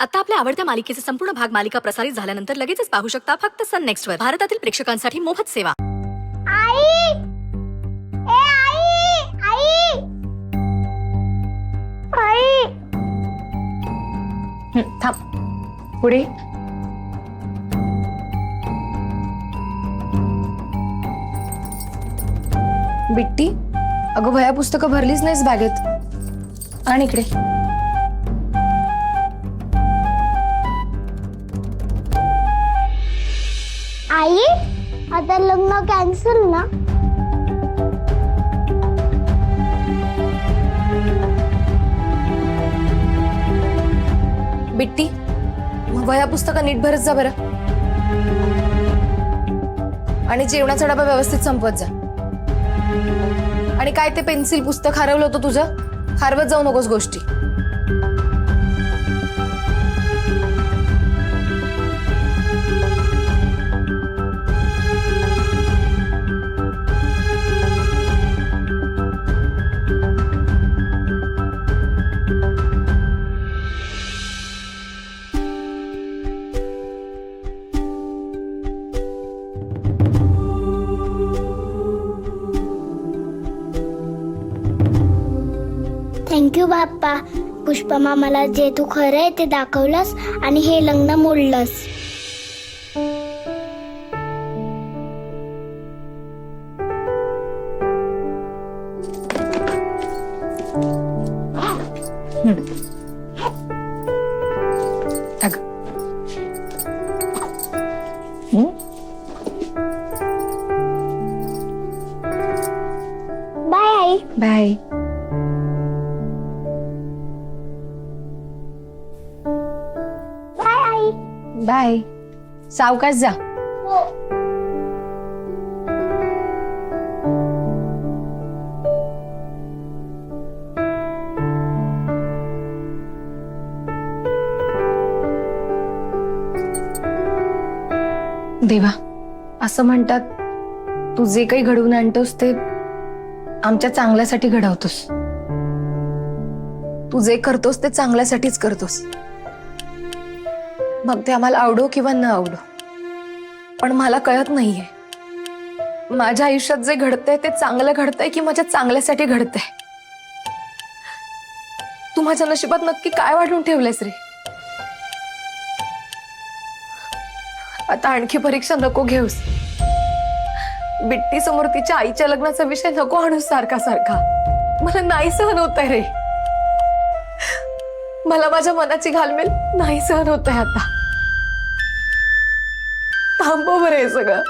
आता आपल्या आवडत्या मालिकेचे संपूर्ण भाग मालिका प्रसारित झाल्यानंतर लगेचच पाहू शकता फक्त सन नेक्स्ट वर. भारतातील प्रेक्षकांसाठी मोफत सेवा. आई, ए आई, आई, आई. थांब पुढे. बिट्टी, अगं वह्या पुस्तकं भरलीच नाहीस बॅगेत. आणि इकडे आई, आता लग्न कॅन्सल ना? बिट्टी, मग वह्या पुस्तकं नीट भरत जा बरं. आणि जेवणाचा डबा व्यवस्थित संपवत जा. आणि काय ते पेन्सिल पुस्तक हरवलं होतं तुझं, हरवत जाऊ नकोस गोष्टी. थँक्यू बाप्पा. पुष्पा मामाला जे तू खरं आहे ते दाखवलंस आणि हे लग्न मोडलंस. बाय आई. बाय. बाय आई. बाय. सावकाश जा. हो. देवा, असं म्हणतात तू जे काही घडवून आणतोस ते आमच्या चांगल्यासाठी घडवतोस. तू जे करतोस ते चांगल्यासाठीच करतोस. मग ते आम्हाला आवडो किंवा न आवडो. पण मला कळत नाहीये माझ्या आयुष्यात जे घडतंय ते चांगलं घडतंय की माझ्या चांगल्यासाठी घडतंय. तू माझ्या नशिबात नक्की काय वाढून ठेवलंयस रे. आता आणखी परीक्षा नको घेऊस. बिट्टी समोर तिच्या आईच्या लग्नाचा विषय नको आणूस सारखा सारखा. मला नाही सहन होत आहे रे. मला माझ्या मनाची घालमेल नाही सहन होत आहे आता. थांबव बरं हे सगळं.